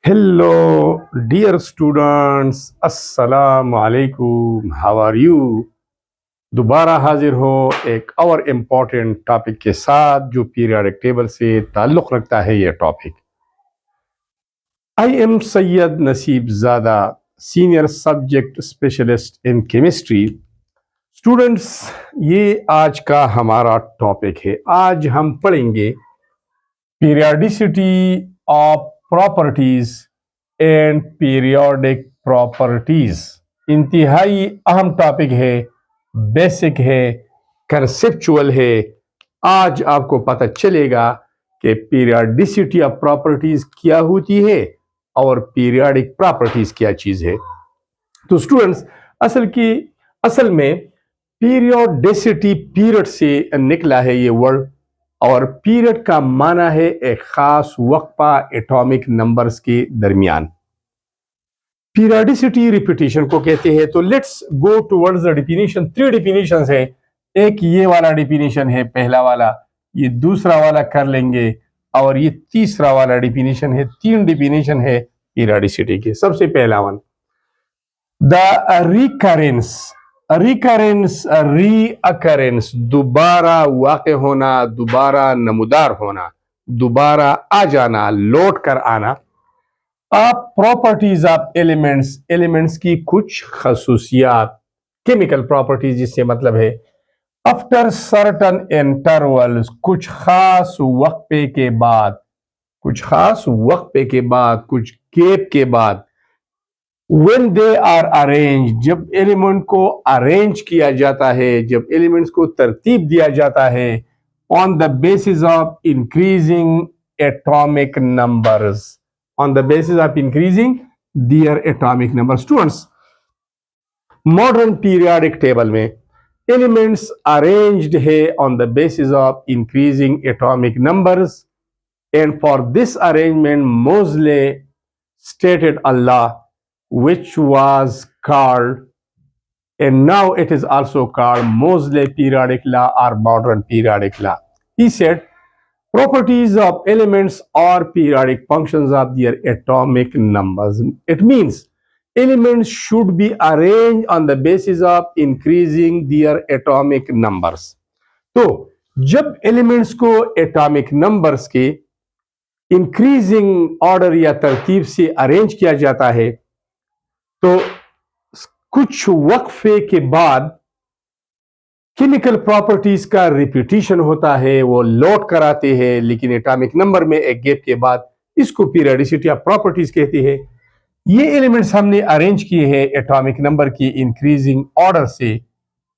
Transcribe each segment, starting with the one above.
Hello dear students, अस्सलाम वालेकुम। How are you? दोबारा हाजिर हो एक और इम्पोर्टेंट टॉपिक के साथ जो पीरियोडिक टेबल से ताल्लुक़ रखता है। ये टॉपिक आई एम सैयद नसीब ज़ादा, senior subject specialist in chemistry. Students, ये आज का हमारा टॉपिक है। आज हम पढ़ेंगे periodicity of properties and periodic properties. इंतहाई अहम टॉपिक है, बेसिक है, कंसेप्चुअल है। आज आपको पता चलेगा कि पीरियोडिसिटी ऑफ प्रॉपर्टीज क्या होती है और पीरियोडिक प्रॉपर्टीज क्या चीज है। तो स्टूडेंट्स, असल में पीरियोडिसिटी पीरियड से निकला है ये वर्ड, और पीरियड का माना है एक खास वक्फा एटॉमिक नंबर्स के दरमियान। पीरियोडिसिटी रिपीटिशन को कहते हैं। तो let's go towards the definition. 3 definitions है। एक ये वाला डेफिनेशन है, पहला वाला, ये दूसरा वाला कर लेंगे, और ये तीसरा वाला डेफिनेशन है। 3 डेफिनेशन है पीरियोडिसिटी के। सबसे पहला one, the recurrence. Recurrence, recurrence, दोबारा वाक़ होना, दोबारा नमूदार होना, दोबारा आ जाना, लौट कर आना। प्रॉपर्टीज ऑफ एलिमेंट्स, एलिमेंट्स की कुछ खसूसियात, केमिकल प्रॉपर्टीज जिससे मतलब है। आफ्टर सर्टन इंटरवल्स, कुछ खास वक्फे के बाद, कुछ खास वक्फे के बाद, कुछ गैप के बाद। When they are arranged, जब एलिमेंट को अरेंज किया जाता है, जब एलिमेंट्स को तरतीब दिया जाता है, on the basis of increasing atomic numbers, on the basis of increasing their atomic number. Students, modern periodic table में एलिमेंट्स अरेंज्ड है on the basis of increasing atomic numbers, and for this arrangement Moseley stated a law which was called, and now it is also called, Moseley periodic law or modern periodic law. He said properties of elements are periodic functions of their atomic numbers. It means elements should be arranged on the basis of increasing their atomic numbers. तो जब elements को atomic numbers के increasing order या तरतीब से arrange किया जाता है, तो कुछ वक्फे के बाद केमिकल प्रॉपर्टीज का रिपीटिशन होता है, वो लौट कर आते हैं, लेकिन एटॉमिक नंबर में एक गैप के बाद। इसको पीरियोडिसिटी ऑफ प्रॉपर्टीज कहते हैं। ये एलिमेंट्स हमने अरेंज किए हैं एटॉमिक नंबर की इंक्रीजिंग ऑर्डर से।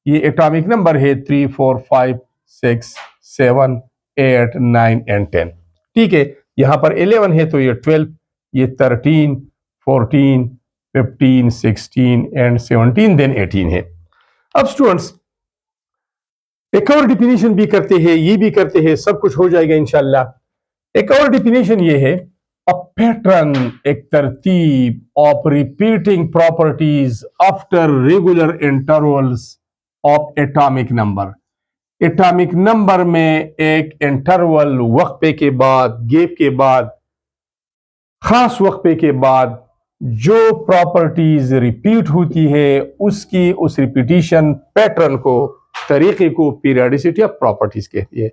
ये एटॉमिक नंबर है 3, 4, 5, 6, 7, 8, 9 एंड 10। ठीक है, यहां पर 11 है तो ये 12, ये 13, 14, 15, 16 एंड 17, देन 18 है। अब स्टूडेंट्स, एक और डिफिनेशन भी करते हैं, ये भी करते हैं, सब कुछ हो जाएगा इंशाल्लाह। एक और डिफिनेशन ये है, अ पैटर्न, एक तरतीब of repeating properties after regular intervals of atomic number. Atomic number में एक इंटरवल, वक्फे के बाद, गैप के बाद, खास वक्फे के बाद जो प्रॉपर्टीज रिपीट होती है, उसकी उस रिपीटिशन पैटर्न को, तरीके को पीरियोडिसिटी ऑफ प्रॉपर्टीज कहती है।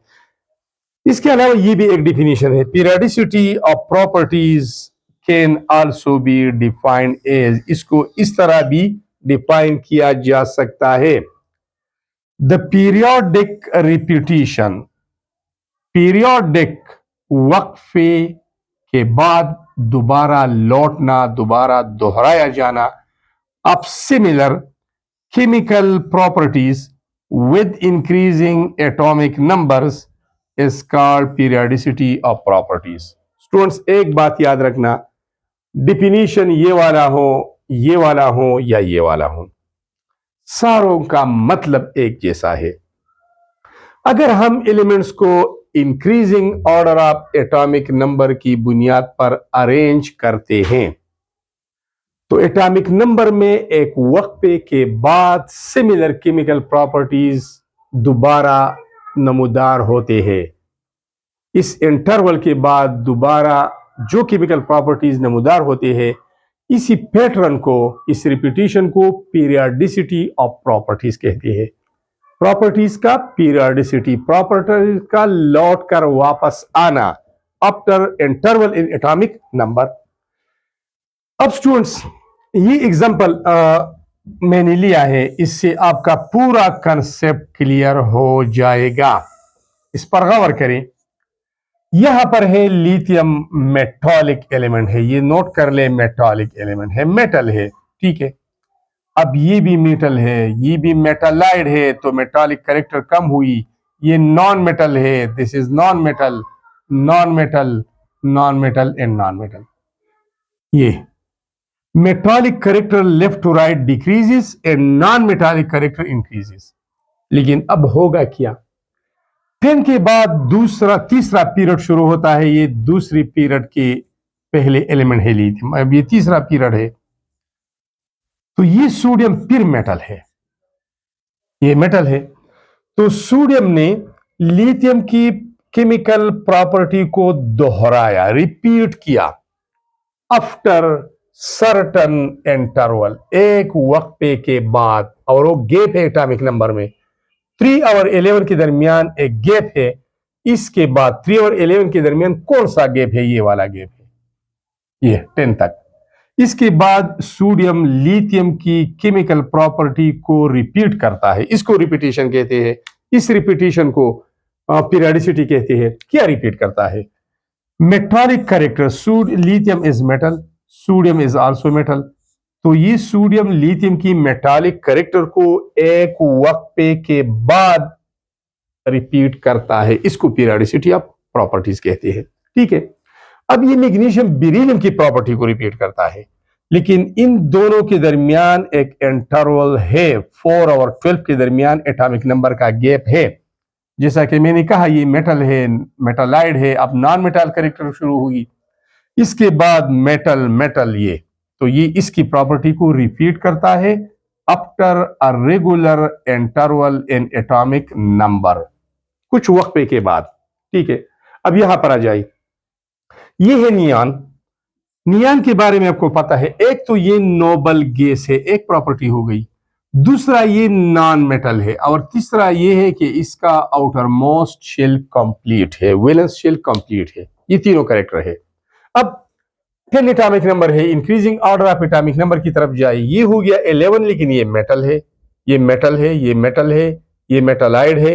इसके अलावा ये भी एक डिफिनेशन है, periodicity of properties can also be defined as, इसको इस तरह भी डिफाइन किया जा सकता है, द पीरियोडिक रिपीटिशन, पीरियोडिक वक्फे के बाद दोबारा लौटना, दोबारा दोहराया जाना, of similar chemical properties with increasing atomic numbers is called periodicity of properties. Students, एक बात याद रखना, डिफिनीशन ये वाला हो, ये वाला हो या ये वाला हो, सारों का मतलब एक जैसा है। अगर हम एलिमेंट्स को increasing order of atomic number की बुनियाद पर अरेंज करते हैं, तो एटॉमिक नंबर में एक वक्फे के बाद सिमिलर केमिकल प्रॉपर्टीज दोबारा नमूदार होते हैं। इस इंटरवल के बाद दोबारा जो केमिकल प्रॉपर्टीज नमूदार होते हैं, इसी पैटर्न को, इस रिपीटिशन को पीरियडिसिटी ऑफ प्रॉपर्टीज कहते हैं। प्रॉपर्टीज का पीरियडिसिटी, प्रॉपर्टीज का लौट कर वापस आना after interval in atomic number. अब स्टूडेंट्स, ये एग्जांपल मैंने लिया है, इससे आपका पूरा कंसेप्ट क्लियर हो जाएगा। इस पर गौर करें। यहां पर है लिथियम मेटालिक एलिमेंट है, ये नोट कर ले, मेटालिक एलिमेंट है, मेटल है, ठीक है। अब ये भी मेटल है, ये भी मेटालाइड है, तो मेटालिक कैरेक्टर कम हुई। ये नॉन मेटल है, this is non metal, non metal, non metal and non metal. ये metallic character left to right decreases and non metallic character increases. लेकिन अब होगा क्या? 10 के बाद तीसरा पीरियड शुरू होता है। ये दूसरी पीरियड के पहले एलिमेंट है लिथियम, अब ये तीसरा पीरियड है, तो ये सोडियम फिर मेटल है, ये मेटल है। तो सोडियम ने लिथियम की केमिकल प्रॉपर्टी को दोहराया, रिपीट किया आफ्टर सर्टन इंटरवल, एक वक्फे के बाद, और वो गैप है एटॉमिक नंबर में 3 और 11 के दरमियान एक गैप है। इसके बाद 3 और 11 के दरमियान कौन सा गैप है? ये वाला गैप है, ये 10 तक। इसके बाद सोडियम लिथियम की केमिकल प्रॉपर्टी को रिपीट करता है, इसको रिपीटिशन कहते हैं। इस रिपीटिशन को पीरियडिसिटी कहते हैं। क्या रिपीट करता है? Metallic character, lithium is metal, sodium is also metal, तो ये सोडियम लिथियम की मेटालिक कैरेक्टर को एक वक्फे के बाद रिपीट करता है, इसको पीरियडिसिटी ऑफ प्रॉपर्टीज कहते हैं, ठीक है। अब ये मैग्नीशियम बेरिलियम की प्रॉपर्टी को रिपीट करता है, लेकिन इन दोनों के दरमियान एक इंटरवल है, 4 और 12 के दरमियान एटॉमिक नंबर का गैप है। जैसा कि मैंने कहा, ये मेटल है, मेटालाइड है, अब नॉन मेटल कैरेक्टर शुरू हुई, इसके बाद मेटल मेटल, ये तो ये इसकी प्रॉपर्टी को रिपीट करता है after a regular interval in atomic number, कुछ वक्फे के बाद, ठीक है। अब यहां पर आ जाए, ये है नियान। नियान के बारे में आपको पता है, एक तो ये नोबल गैस है, एक प्रॉपर्टी हो गई। दूसरा ये नॉन मेटल है, और तीसरा ये है कि इसका आउटर मोस्ट शेल कंप्लीट है, वैलेंस शेल कंप्लीट है। ये तीनों कैरेक्टर है। अब 10 एटॉमिक नंबर है, increasing order of atomic number की तरफ जाए, ये हो गया 11, लेकिन ये मेटल है, ये मेटल है, ये मेटल है, ये मेटालाइड है,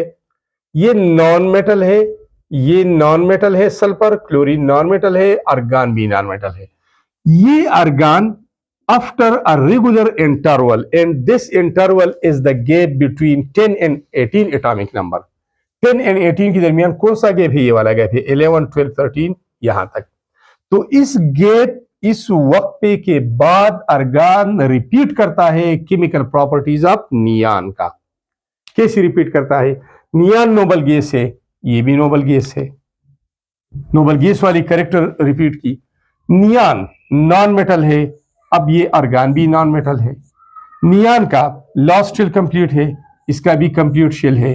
ये नॉन मेटल है, ये नॉन मेटल है, सल्फर क्लोरीन नॉन मेटल है, आर्गन भी नॉन मेटल है। ये argon after a regular interval, and this interval is the gap between 10 and 18 atomic number. 10 and 18 के दरमियान कौन सा गैप है? ये वाला गैप है, 11, 12, 13 यहां तक। तो इस गैप, इस वक्फे के बाद आर्गन रिपीट करता है केमिकल प्रॉपर्टीज ऑफ नियान का। कैसे रिपीट करता है? नियान नोबल गैस है, ये भी नोबल गैस है, नोबल गैस वाली कैरेक्टर रिपीट की। नियान नॉन मेटल है, अब ये आर्गन भी नॉन मेटल है। नियान का लास्ट शेल कंप्लीट है, इसका भी कंप्लीट शेल है।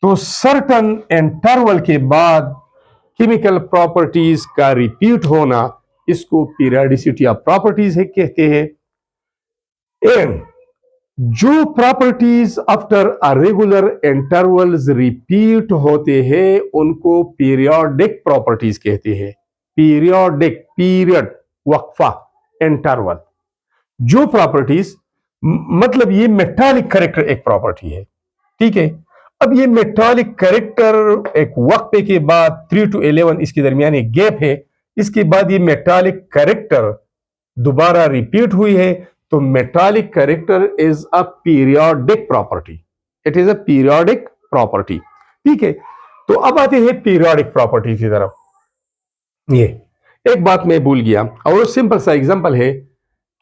तो सर्टन इंटरवल के बाद केमिकल प्रॉपर्टीज का रिपीट होना, इसको पीरियडिसिटी ऑफ प्रॉपर्टीज है कहते हैं। एंड जो properties after a regular intervals repeat होते हैं, उनको पीरियोडिक प्रॉपर्टीज कहते हैं। पीरियोडिक, पीरियड, वक्फा, इंटरवल। जो प्रॉपर्टीज, मतलब ये मेटालिक कैरेक्टर एक प्रॉपर्टी है, ठीक है। अब ये मेटालिक कैरेक्टर एक वक्फे के बाद 3 to 11 इसके दरमियान एक गैप है, इसके बाद ये मेटालिक कैरेक्टर दोबारा रिपीट हुई है, तो metallic character is a periodic property, it is a periodic property, ठीक है। तो अब आते हैं पीरियोडिक प्रॉपर्टी की तरफ। ये एक बात मैं भूल गया, और सिंपल सा एग्जांपल है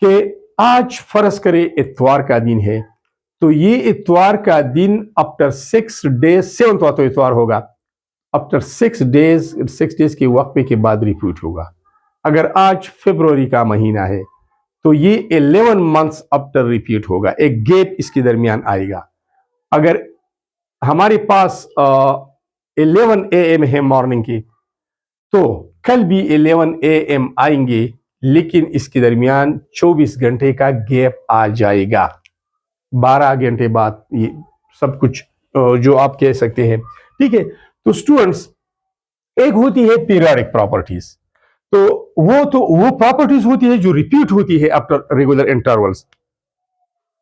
कि आज फर्ज करें इतवार का दिन है, तो ये इतवार का दिन आफ्टर 6 डेज, 7वां तो इतवार होगा, आफ्टर 6 डेज के वक्फे के बाद रिपीट होगा। अगर आज फरवरी का महीना है, तो ये 11 मंथ्स आफ्टर रिपीट होगा, एक गैप इसके दरमियान आएगा। अगर हमारे पास 11 AM है मॉर्निंग की, तो कल भी 11 AM आएंगे, लेकिन इसके दरमियान 24 घंटे का गैप आ जाएगा। 12 घंटे बाद ये सब कुछ जो आप कह सकते हैं। ठीक है, तो स्टूडेंट्स, एक होती है पीरियोडिक प्रॉपर्टीज, तो वो प्रॉपर्टीज होती है जो रिपीट होती है आफ्टर रेगुलर इंटरवल्स।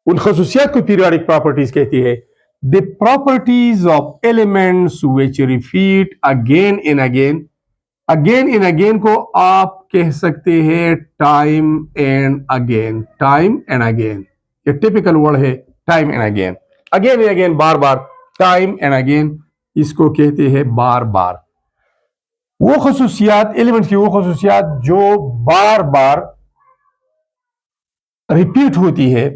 उन खसूसियात को पीरियोडिक प्रॉपर्टीज कहती है। The properties of elements which repeat again and again. Again and again को आप कह सकते हैं time and again. Time and again ये टिपिकल वर्ड है, time and again. Again and again, bar bar, time and again, इसको कहते हैं बार बार। वो खसूसियात, एलिमेंट्स की वो खसूसियात जो बार बार रिपीट होती है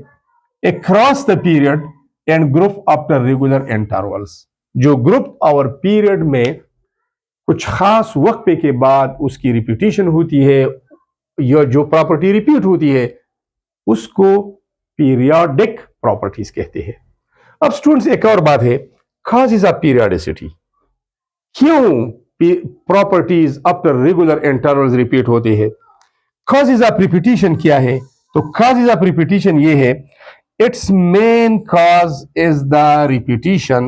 across the period and group after regular intervals। जो ग्रुप और पीरियड में कुछ खास वक्फे के बाद उसकी रिपीटिशन होती है, या जो प्रॉपर्टी रिपीट होती है, उसको पीरियोडिक प्रॉपर्टीज कहते हैं। अब स्टूडेंट्स, एक और बात है, कॉजेज ऑफ पीरियोडिसिटी। क्यों properties after regular intervals repeat होते हैं? कॉजेज ऑफ रिपीटिशन क्या है? तो कॉजेज ऑफ रिपीटिशन ये है, its main cause is the repetition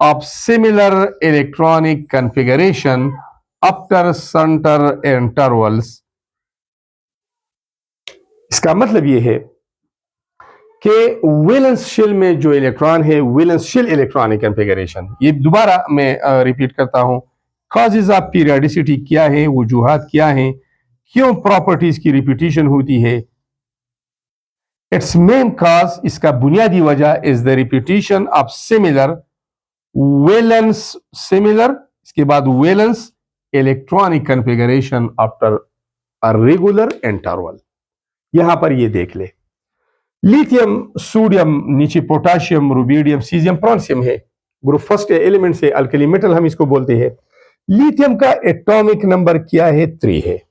of similar electronic configuration after certain intervals। इसका मतलब यह है कि वैलेंस शेल में जो इलेक्ट्रॉन है, वैलेंस शेल इलेक्ट्रॉनिक कॉन्फ़िगरेशन, ये दोबारा मैं रिपीट करता हूं, कॉजेज ऑफ पीरियोडिसिटी क्या है, वजूहात क्या हैं, क्यों प्रॉपर्टीज की रिपीटिशन होती है। इट्स मेन कॉज, इसका बुनियादी वजह, is the repetition of similar valence, similar, इसके बाद valence electronic configuration after a regular interval. यहां पर ये देख ले, लिथियम, सोडियम, नीचे पोटाशियम, रुबिडियम, सीजियम, फ्रांसियम है, ग्रुप फर्स्ट एलिमेंट से अल्कली मेटल हम इसको बोलते हैं। लिथियम का एटॉमिक नंबर क्या है? 3 है।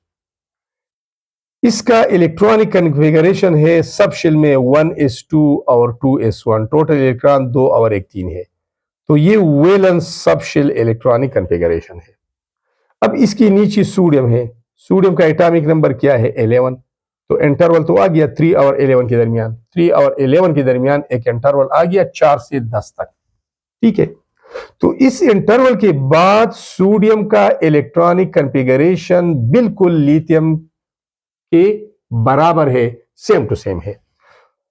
इसका इलेक्ट्रॉनिक कॉन्फ़िगरेशन है सब शेल में 1s2 और 2s1, टोटल इलेक्ट्रॉन 2 और 1 3 है। तो ये valence sub shell electronic configuration है। अब इसकी नीचे सोडियम है, सोडियम का एटॉमिक नंबर क्या है? 11। तो इंटरवल तो आ गया 3 और 11 के दरमियान, 3 और 11 के दरमियान एक इंटरवल आ गया 4 से 10 तक। ठीक है, तो इस इंटरवल के बाद सोडियम का इलेक्ट्रॉनिक कॉन्फ़िगरेशन बिल्कुल लिथियम के बराबर है, सेम टू सेम है।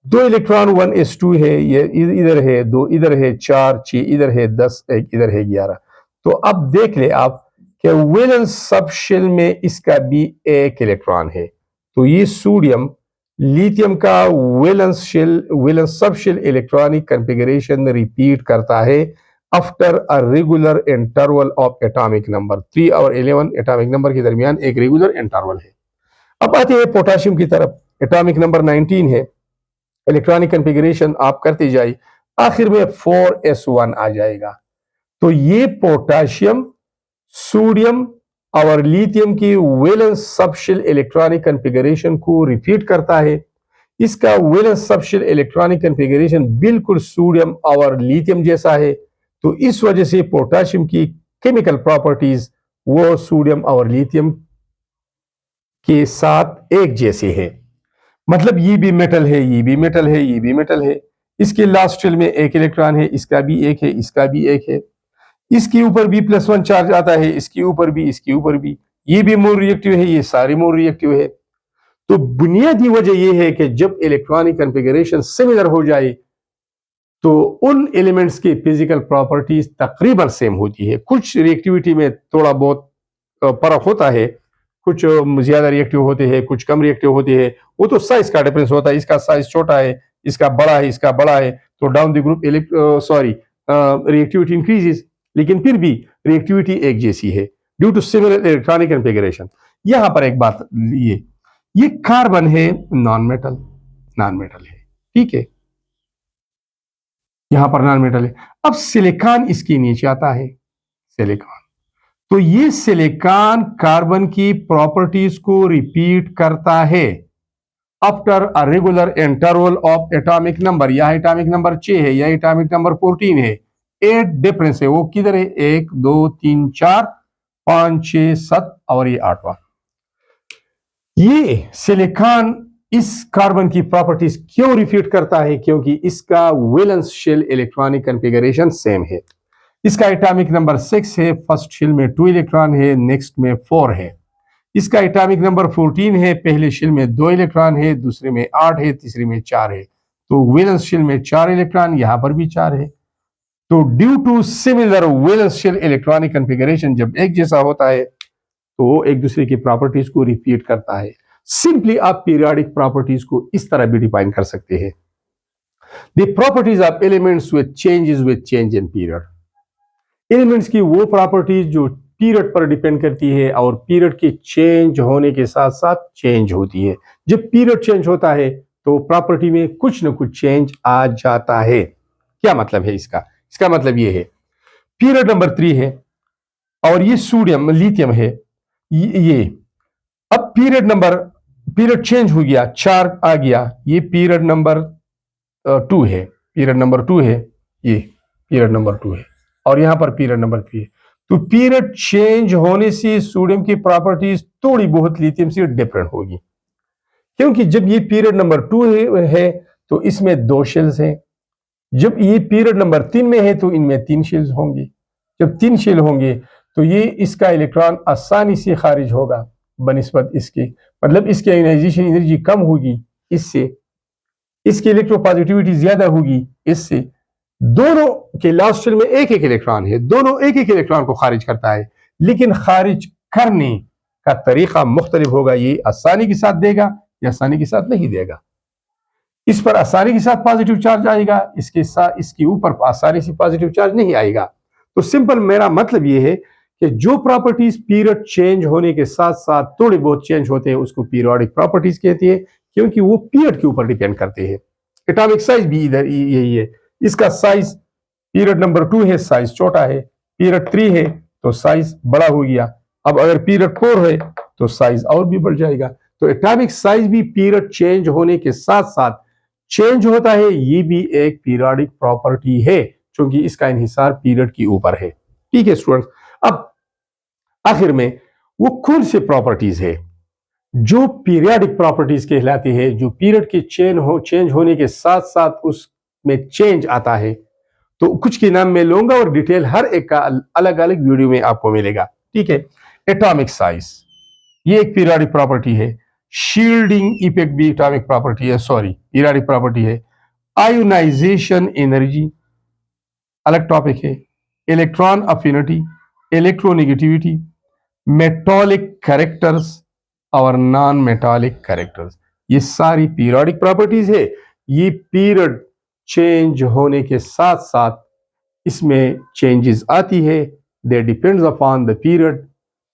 2 इलेक्ट्रॉन 1s2 है, ये इधर है 2, इधर है 4 6, इधर है 10 1, इधर है 11। तो अब देख ले आप कि वैलेंस सब शेल में इसका भी 1 इलेक्ट्रॉन है। तो ये सोडियम लिथियम का valence sub shell electronic configuration repeat करता है after a regular interval of atomic number. 3 और 11 एटॉमिक नंबर के दरमियान एक रेगुलर इंटरवल है। अब आते हैं पोटाशियम की तरफ, एटॉमिक नंबर 19 है, इलेक्ट्रॉनिक कॉन्फ़िगरेशन आप करते जाइए, आखिर में 4s1 आ जाएगा। तो ये पोटाशियम, सोडियम और लिथियम की वैलेंस सबशेल इलेक्ट्रॉनिक कॉन्फ़िगरेशन को रिपीट करता है। इसका वैलेंस सबशेल इलेक्ट्रॉनिक कॉन्फ़िगरेशन बिल्कुल सोडियम और लिथियम जैसा है। तो इस वजह से पोटाशियम की केमिकल प्रॉपर्टीज वो सोडियम और लिथियम के साथ एक जैसे है। मतलब ये भी मेटल है, ये भी मेटल है, ये भी मेटल है। इसके लास्ट शेल में 1 इलेक्ट्रॉन है, इसका भी 1 है, इसका भी 1 है। इसके ऊपर भी +1 चार्ज आता है, इसके ऊपर भी, इसके ऊपर भी। ये भी मोल रिएक्टिव है, ये सारे मोल रिएक्टिव है। तो बुनियादी वजह यह है कि जब इलेक्ट्रॉनिक कॉन्फ़िगरेशन सिमिलर हो जाए तो उन एलिमेंट्स की फिजिकल प्रॉपर्टीज तकरीबन सेम होती है। कुछ रिएक्टिविटी में थोड़ा बहुत फर्क होता है, कुछ ज्यादा रिएक्टिव होते हैं, कुछ कम रिएक्टिव होते हैं, वो तो साइज का डिफरेंस होता है। इसका साइज छोटा है, इसका बड़ा है, इसका बड़ा है, तो down the group reactivity increases, लेकिन फिर भी रिएक्टिविटी एक जैसी है due to similar electronic configuration. यहां पर एक बात, ये कार्बन है, नॉन मेटल है, ठीक है, यहां पर नॉन मेटल है। अब सिलिकॉन इसके नीचे आता है, सिलिकॉन। तो ये सिलिकॉन कार्बन की प्रॉपर्टीज को रिपीट करता है after a regular interval of atomic number. यह एटॉमिक नंबर 6 है, यह एटॉमिक नंबर 14 है, 8 डिफरेंस है। वो किधर है? 1 2 3 4 5, 6, 7 और ये 8वां। ये सिलिकॉन इस कार्बन की प्रॉपर्टीज क्यों रिपीट करता है? क्योंकि इसका valence shell electronic configuration same है। इसका एटॉमिक नंबर 6 है, फर्स्ट शेल में 2 इलेक्ट्रॉन है, नेक्स्ट में 4 है। इसका एटॉमिक नंबर 14 है, पहले शेल में 2 इलेक्ट्रॉन है, दूसरे में 8 है, तीसरे में 4 है। तो वैलेंस शेल में 4 इलेक्ट्रॉन, यहां पर भी 4 है। तो due to similar valence shell electronic configuration, जब एक जैसा होता है तो वो एक दूसरे की प्रॉपर्टीज को रिपीट करता है। सिंपली आप पीरियोडिक प्रॉपर्टीज को इस तरह भी डिफाइन कर सकते हैं। The properties of elements with changes with change in period. Elements की वो प्रॉपर्टीज जो पीरियड पर डिपेंड करती है और पीरियड के चेंज होने के साथ साथ चेंज होती है। जब पीरियड चेंज होता है तो प्रॉपर्टी में कुछ न कुछ चेंज आ जाता है। क्या मतलब है इसका? इसका मतलब ये है, पीरियड नंबर 3 है और ये सोडियम लिथियम है, ये अब पीरियड चेंज हो गया, 4 आ गया, ये पीरियड नंबर 2 है, पीरियड नंबर 2 है, ये पीरियड नंबर 2 है और यहां पर पीरियड नंबर 3 है। तो पीरियड चेंज होने से सोडियम की प्रॉपर्टीज थोड़ी बहुत लिथियम से डिफरेंट होगी, क्योंकि जब ये पीरियड नंबर 2 है तो इसमें 2 शेल्स हैं। जब ये पीरियड नंबर 3 में है तो इनमें 3 शेल्स होंगे। जब 3 शेल होंगे तो ये इसका इलेक्ट्रॉन आसानी से खारिज होगा बनिस्बत इसके, मतलब इसकी आयोनाइजेशन एनर्जी कम होगी इससे, इसकी इलेक्ट्रोपॉजिटिविटी ज्यादा होगी इससे। दोनों के लास्ट शेल में एक एक इलेक्ट्रॉन है, दोनों एक एक इलेक्ट्रॉन को खारिज करता है, लेकिन खारिज करने का तरीका मुख्तलिफ होगा। ये आसानी के साथ देगा या आसानी के साथ नहीं देगा। इस पर आसानी के साथ पॉजिटिव चार्ज आएगा, इसके ऊपर आसानी से पॉजिटिव चार्ज नहीं आएगा। तो सिंपल मेरा मतलब यह है कि जो प्रॉपर्टीज पीरियड चेंज होने के साथ साथ थोड़े बहुत चेंज होते हैं उसको पीरियोडिक प्रॉपर्टीज कहती है, क्योंकि वो पीरियड के ऊपर डिपेंड करते हैं। एटॉमिक साइज भी इधर यही है। इसका साइज पीरियड नंबर 2 है, साइज छोटा है, पीरियड 3 है तो साइज बड़ा हो गया, अब अगर पीरियड 4 है तो साइज और भी बढ़ जाएगा। तो एटॉमिक साइज भी पीरियड चेंज होने के साथ साथ चेंज होता है, ये भी एक पीरियोडिक प्रॉपर्टी है, क्योंकि इसका इन्हिसार पीरियड के ऊपर है। ठीक है स्टूडेंट्स, अब आखिर में वो कौन से प्रॉपर्टीज है जो पीरियोडिक प्रॉपर्टीज कहलाती है, जो पीरियड के चेंज होने के साथ साथ उसमें चेंज आता है। तो कुछ के नाम मैं लूंगा और डिटेल हर एक का अलग अलग वीडियो में आपको मिलेगा। ठीक है, एटॉमिक साइज ये एक पीरियोडिक प्रॉपर्टी है। शील्डिंग इफेक्ट भी एटॉमिक प्रॉपर्टी है, सॉरी पीरियोडिक प्रॉपर्टी है। आयोनाइजेशन एनर्जी अलग टॉपिक है। Electron affinity, electronegativity, metallic characters और नॉन मेटालिक कैरेक्टर्स, ये सारी पीरियोडिक प्रॉपर्टीज है। ये पीरियड चेंज होने के साथ साथ इसमें चेंजेस आती है। They depends upon the period,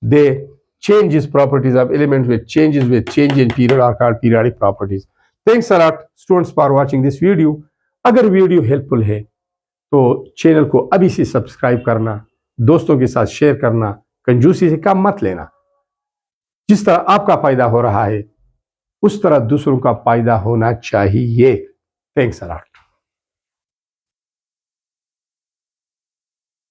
they changes properties of elements with changes with change in period are called periodic properties. Thanks a lot students for watching this video. अगर video helpful है तो channel को अभी से subscribe करना, दोस्तों के साथ शेयर करना, कंजूसी से काम मत लेना। जिस तरह आपका फायदा हो रहा है उस तरह दूसरों का फायदा होना चाहिए। Thanks a lot.